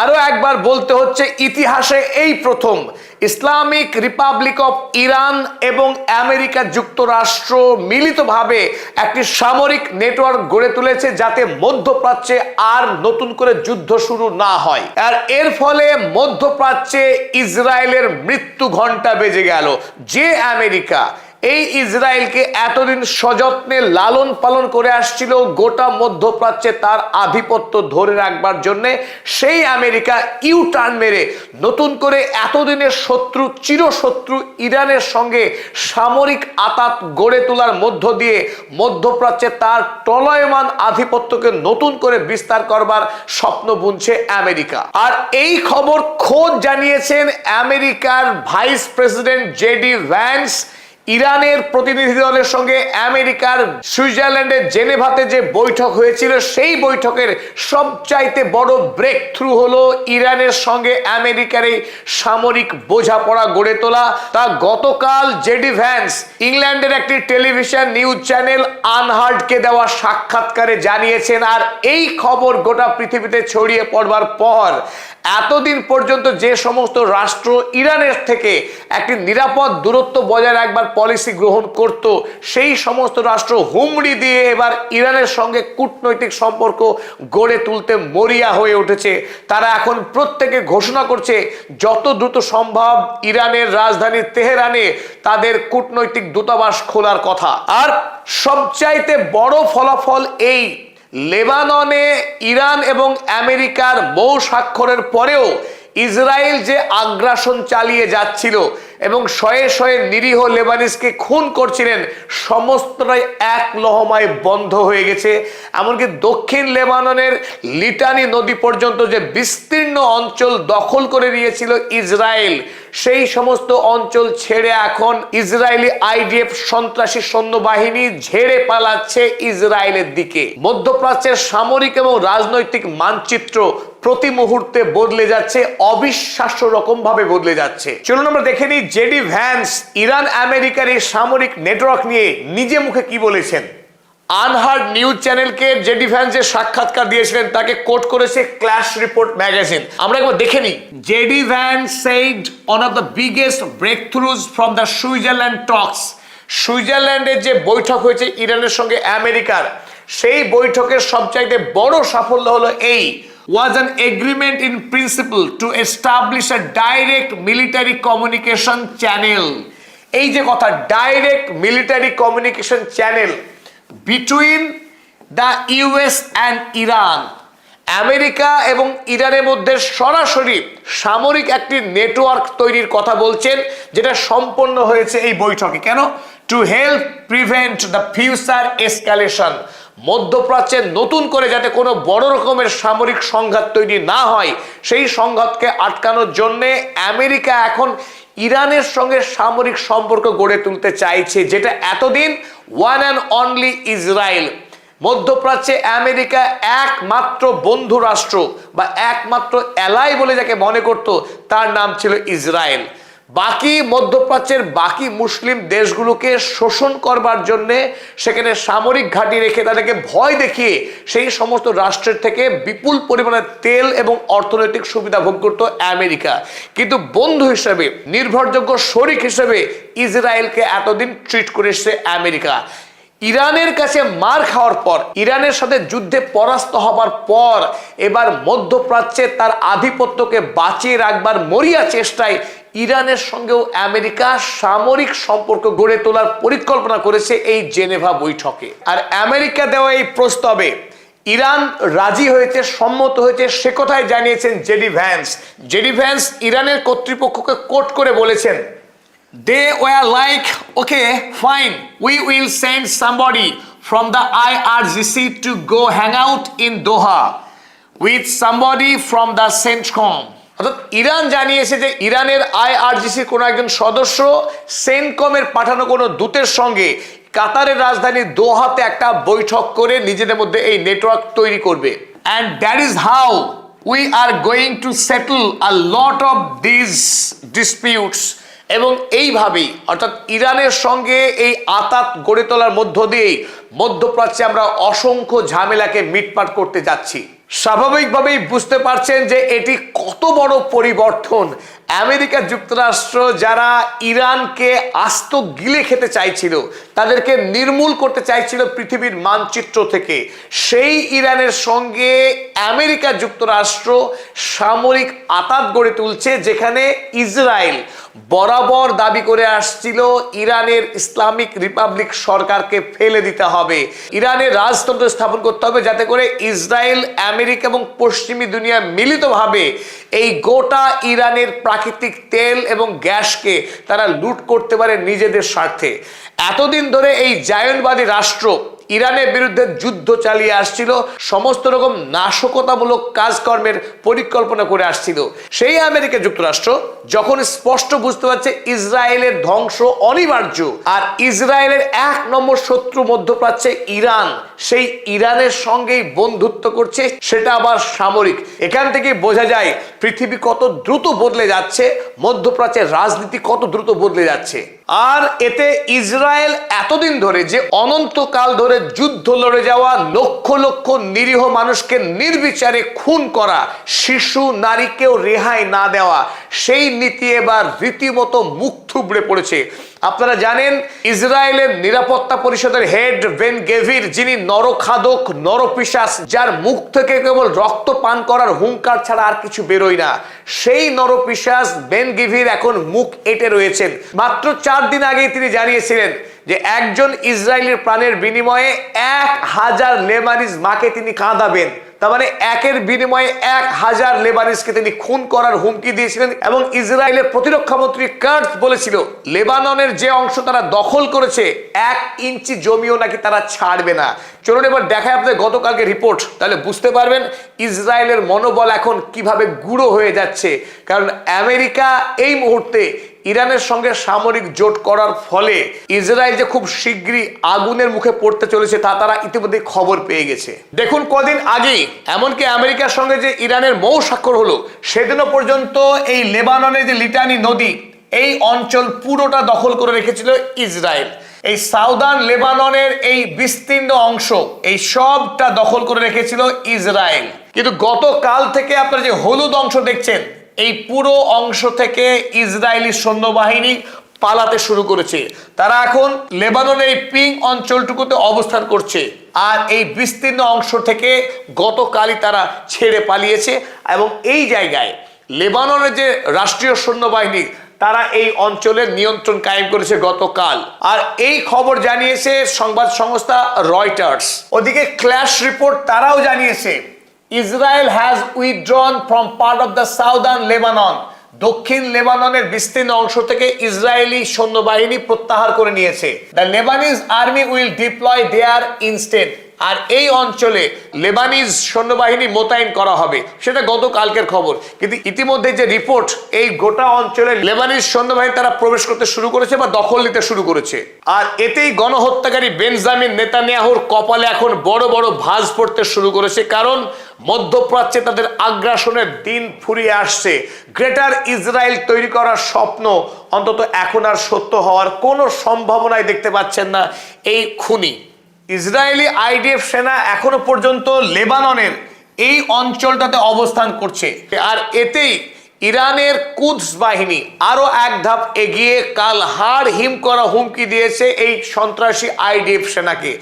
আরো একবার বলতে হচ্ছে ইতিহাসে এই প্রথম ইসলামিক রিপাবলিক অফ ইরান এবং আমেরিকা যুক্তরাষ্ট্র মিলিতভাবে একটি সামরিক নেটওয়ার্ক গড়ে তুলেছে যাতে মধ্যপ্রাচ্যে আর নতুন করে যুদ্ধ শুরু না হয়। আর এর ফলে মধ্যপ্রাচ্যে ইসরায়েলের মৃত্যু ঘণ্টা বেজে গেল। যে আমেরিকা এই ইসরায়েলকে এতদিন সযত্নে লালন পালন করে আসছিল গোটা মধ্যপ্রাচ্যে তার আধিপত্য ধরে রাখবার জন্য, সেই আমেরিকা ইউ টার্ন মেরে নতুন করে এতদিনের শত্রু চিরশত্রু ইরানের সঙ্গে সামরিক আঁতাত গড়ে তোলার মধ্য দিয়ে মধ্যপ্রাচ্যে তার টলয়মান আধিপত্যকে নতুন করে বিস্তার করবার স্বপ্ন বুনছে আমেরিকা। আর এই খবর খোদ জানিয়েছেন আমেরিকার ভাইস প্রেসিডেন্ট জেডি ভ্যান্স। ইরানের প্রতিনিধি দলের সঙ্গে আমেরিকার সুইজারল্যান্ডের জেনেভাতে যে বৈঠক হয়েছিল সেই বৈঠকের সবচাইতে বড় ব্রেক থ্রু হলো ইরানের সঙ্গে আমেরিকার এই সামরিক বোঝাপড়া গড়ে তোলা। তা গতকাল জেডি ভ্যান্স ইংল্যান্ডের একটি টেলিভিশন নিউজ চ্যানেল আনহার্ডকে দেওয়া সাক্ষাৎকারে জানিয়েছেন। আর এই খবর গোটা পৃথিবীতে ছড়িয়ে পড়বার পর এতদিন পর্যন্ত যে সমস্ত রাষ্ট্র ইরানের থেকে একটি নিরাপদ দূরত্ব বজায় রাখবার পলিসি গ্রহণ করত, সেই সমস্ত রাষ্ট্র হুমড়ি দিয়ে এবার ইরানের সঙ্গে কূটনৈতিক সম্পর্ক গড়ে তুলতে মরিয়া হয়ে উঠেছে। তারা এখন প্রত্যেকে ঘোষণা করছে যত দ্রুত সম্ভব ইরানের রাজধানী তেহরানে তাদের কূটনৈতিক দূতাবাস খোলার কথা। আর সবচাইতে বড় ফলাফল এই, লেবাননে ইরান এবং আমেরিকার মৌ স্বাক্ষরের পরেও ইসরায়েল যে আগ্রাসন চালিয়ে যাচ্ছিল এবং শয়ে শয়ে নিরীহ লেবানিজকে খুন করছিলেন, সমস্তটাই এক লহমায় বন্ধ হয়ে গেছে। এমনকি দক্ষিণ লেবাননের লিটানি নদী পর্যন্ত যে বিস্তীর্ণ অঞ্চল দখল করে নিয়েছিল ইসরায়েল, সেই সমস্ত অঞ্চল ছেড়ে এখন ইসরায়েলি আইডিএফ সন্ত্রাসী সৈন্যবাহিনী ঝেড়ে পালাচ্ছে ইসরায়েলের দিকে। মধ্যপ্রাচ্যের সামরিক এবং রাজনৈতিক মানচিত্র প্রতি মুহূর্তে বদলে যাচ্ছে, অবিশ্বাস্য রকম ভাবে বদলে যাচ্ছে। চলুন আমরা দেখে নিই জেডি ভ্যান্স ইরান আমেরিকার এই সামরিক নেটওয়ার্ক নিয়ে নিজে মুখে কি বলেছেন। আনহার্ড নিউজ চ্যানেলকে জেডি ভ্যান্স যে সাক্ষাৎকার দিয়েছিলেন তাকে কোট করেছে ক্ল্যাশ রিপোর্ট ম্যাগাজিন। আমরা একবার দেখে নিই। JD Vance said one of the biggest breakthroughs from the Switzerland talks, সুইজারল্যান্ডের যে বৈঠক হয়েছে ইরানের সঙ্গে আমেরিকার, সেই বৈঠকের সবচাইতে বড় সাফল্য হলো এই was an agreement in principle to establish a direct military communication channel। এই যে কথা, direct military communication channel between the US and Iran, America এবং ইরানের মধ্যে সরাসরি সামরিক একটি নেটওয়ার্ক তৈরির কথা বলছেন, যেটা সম্পন্ন হয়েছে এই বৈঠকে। কেন? To help prevent the future escalation, মধ্যপ্রাচ্যে নতুন করে যাতে কোনো বড় রকমের সামরিক সংঘাত তৈরি না হয়, সেই সংঘাতকে আটকানোর জন্যে আমেরিকা এখন ইরানের সঙ্গে সামরিক সম্পর্ক গড়ে তুলতে চাইছে, যেটা এতদিন ওয়ান অ্যান্ড অনলি ইসরায়েল। মধ্যপ্রাচ্যে আমেরিকা একমাত্র বন্ধু রাষ্ট্র বা একমাত্র অ্যালাই বলে যাকে মনে করত, তার নাম ছিল ইসরায়েল। বাকি মধ্যপ্রাচ্যের বাকি মুসলিম দেশগুলোকে শোষণ করবার জন্যে সেখানে সামরিক ঘাঁটি রেখে তাদেরকে ভয় দেখিয়ে সেই সমস্ত রাষ্ট্রের থেকে বিপুল পরিমাণে তেল এবং অর্থনৈতিক সুবিধা ভোগ করত আমেরিকা। কিন্তু বন্ধু হিসেবে, নির্ভরযোগ্য শরিক হিসেবে ইসরায়েলকে এতদিন ট্রিট করে এসেছে আমেরিকা। ইরানের কাছে মার খাওয়ার পর, ইরানের সাথে যুদ্ধে পরাস্ত হবার পর এবার মধ্যপ্রাচ্যে তার আধিপত্যকে বাঁচিয়ে রাখবার মরিয়া চেষ্টায় ইরানের সঙ্গেও আমেরিকা সামরিক সম্পর্ক গড়ে তোলার পরিকল্পনা করেছে এই জেনেভা বৈঠকে। আর আমেরিকা দেওয়া এই প্রস্তাবে ইরান রাজি হয়েছে, সম্মত হয়েছে, সে কথাই জানিয়েছেন জেডি ভ্যান্স। জেডি ভ্যান্স ইরানের কর্তৃপক্ষকে কোট করে বলেছেন, they were like, okay, fine, we will send somebody from the IRGC to go hang out in Doha with somebody from the CENTCOM। অর্থাৎ ইরান জানিয়েছে যে ইরানের IRGC কোনো একজন সদস্য সেন্টকমের পাঠানো কোনো দূতের সঙ্গে কাতারের রাজধানী দোহাতে একটা বৈঠক করে নিজেদের মধ্যে এই নেটওয়ার্ক তৈরি করবে। and that is how we are going to settle a lot of these disputes। এবং এইভাবেই অর্থাৎ ইরানের সঙ্গে এই আঁতাত গড়ে তোলার মধ্য দিয়েই মধ্যপ্রাচ্যে আমরা অসংখ্য ঝামেলাকে মিটমাট করতে যাচ্ছি। স্বাভাবিকভাবেই বুঝতে পারছেন যে এটি কত বড় পরিবর্তন। আমেরিকা যুক্তরাষ্ট্র যারা ইরানকে আস্ত গিলে খেতে চাইছিল, তাদেরকে নির্মূল করতে চাইছিল পৃথিবীর মানচিত্র থেকে, সেই ইরানের সঙ্গে আমেরিকা যুক্তরাষ্ট্র সামরিক আঁতাত গড়ে তুলছে, যেখানে ইসরায়েল বরাবর দাবি করে আসছিল ইরানের ইসলামিক রিপাবলিক সরকারকে ফেলে দিতে হবে, ইরানের রাজতন্ত্র স্থাপন করতে হবে, যাতে করে ইসরায়েল, আমেরিকা এবং পশ্চিমী দুনিয়া মিলিতভাবে এই গোটা ইরানের প্রাকৃতিক তেল এবং গ্যাসকে তারা লুট করতে পারে নিজেদের স্বার্থে। এতদিন ধরে এই জায়নবাদী রাষ্ট্র ইরানের বিরুদ্ধে যুদ্ধ চালিয়ে আসছিল, সমস্ত রকম নাশকতামূলক কাজকর্মের পরিকল্পনা করে আসছিল। সেই আমেরিকা যুক্তরাষ্ট্র যখন স্পষ্ট বুঝতে পারছে ইসরায়েলের ধ্বংস অনিবার্য, আর ইসরায়েলের এক নম্বর শত্রু মধ্যপ্রাচ্যে ইরান, সেই ইরানের সঙ্গেই বন্ধুত্ব করছে, সেটা আবার সামরিক। এখান থেকে বোঝা যায় পৃথিবী কত দ্রুত বদলে যাচ্ছে, মধ্যপ্রাচ্যের রাজনীতি কত দ্রুত বদলে যাচ্ছে। আর এতে ইসরায়েল এতদিন ধরে যে অনন্তকাল ধরে যুদ্ধ লড়ে যাওয়া, লক্ষ লক্ষ নিরীহ মানুষকে নির্বিচারে খুন করা, শিশু নারীকেও রেহাই না দেওয়া, সেই নীতি এবার রীতিমতো মুখ থুবড়ে পড়েছে। আপনারা জানেন ইসরায়েলের নিরাপত্তা পরিষদের হেড বেন গেভির, যিনি নরখাদক, নরপিশাচ, যার মুখ থেকে কেবল রক্ত পান করার হুঙ্কার ছাড়া আর কিছু বেরোয় না, সেই নরপিশাচ বেন গেভির এখন মুখ এঁটে রয়েছেন। মাত্র 4 দিন আগেই তিনি জানিয়েছিলেন যে একজন ইসরায়েলের প্রাণের বিনিময়ে 1000 লেবানিজ মাকে তিনি কাঁদাবেন। তার মানে একের বিনিময়ে 1000 লেবানিজকে তিনি খুন করার হুমকি দিয়েছিলেন। এবং ইসরায়েলের প্রতিরক্ষা মন্ত্রী কার্টস বলেছিল লেবাননের যে অংশ তারা দখল করেছে 1 ইঞ্চি জমিও নাকি তারা ছাড়বে না। চলুন এবার দেখায় আপনাদের গতকালকে রিপোর্ট, তাহলে বুঝতে পারবেন ইসরায়েলের মনোবল এখন কিভাবে গুঁড়ো হয়ে যাচ্ছে। কারণ আমেরিকা এই মুহূর্তে ইরানের সঙ্গে সামরিক জোট করার ফলে ইসরায়েল যে খুব শীঘ্রই আগুনের মুখে পড়তে চলেছে তা তারা ইতিমধ্যে খবর পেয়ে গেছে। দেখুন কদিন আগেই এমনকি আমেরিকার সঙ্গে যে ইরানের মৌ স্বাক্ষর হলো, সেদিনও পর্যন্ত এই লেবাননের যে লিটানি নদী, এই অঞ্চল পুরোটা দখল করে রেখেছিল ইসরায়েল। এই সাউদার্ন লেবাননের এই বিস্তীর্ণ অংশ, এই সবটা দখল করে রেখেছিল ইসরায়েল। কিন্তু গতকাল থেকে আপনারা যে হলুদ অংশ দেখছেন, এই পুরো অংশ থেকে ইসরায়েলি সৈন্যবাহিনী পালাতে শুরু করেছে। তারা এখন লেবাননের এই পিং অঞ্চলটুকুতে অবস্থান করছে, আর এই বিস্তীর্ণ অংশ থেকে গতকালই তারা ছেড়ে পালিয়েছে। এবং এই জায়গায় লেবাননের যে রাষ্ট্রীয় সৈন্যবাহিনী, তারা এই অঞ্চলের নিয়ন্ত্রণ কায়েম করেছে গতকাল। আর এই খবর জানিয়েছে সংবাদ সংস্থা রয়টার্স। ওদিকে ক্ল্যাশ রিপোর্ট তারাও জানিয়েছে Israel has withdrawn from part of the southern Lebanon. দক্ষিণ লেবাননের বিস্তীর্ণ অংশ থেকে ইসরায়েলি সৈন্যবাহিনী প্রত্যাহার করে নিয়েছে। The Lebanese army will deploy there instead. আর এই অঞ্চলে লেবানিজ সৈন্যবাহিনী মোতায়েন করা হবে, সেটা গতকালকের খবর। কিন্তু ইতিমধ্যে যে রিপোর্ট, এই গোটা অঞ্চলে লেবানিজ সৈন্যবাহিনী তারা প্রবেশ করতে শুরু করেছে বা দখল নিতে শুরু করেছে। আর এতেই গণহত্যাকারী বেঞ্জামিন নেতানিয়াহুর কপালে এখন বড় বড় ভাঁজ পড়তে শুরু করেছে। কারণ মধ্যপ্রাচ্যে তাদের আগ্রাসনের দিন ফুরিয়ে আসছে। গ্রেটার ইসরায়েল তৈরি করার স্বপ্ন অন্তত এখন আর সত্য হওয়ার কোনো সম্ভাবনাই দেখতে পাচ্ছেন না এই খুনি। ইসরায়েলি আইডিএফ সেনা এখনো পর্যন্ত লেবাননের এই অঞ্চলটাতে অবস্থান করছে। আর এতেই ইরানের কুদস বাহিনী আরো এক ধাপ এগিয়ে কাল হাড় হিম করা হুমকি দিয়েছে এই সন্ত্রাসী আইডিএফ সেনাকে।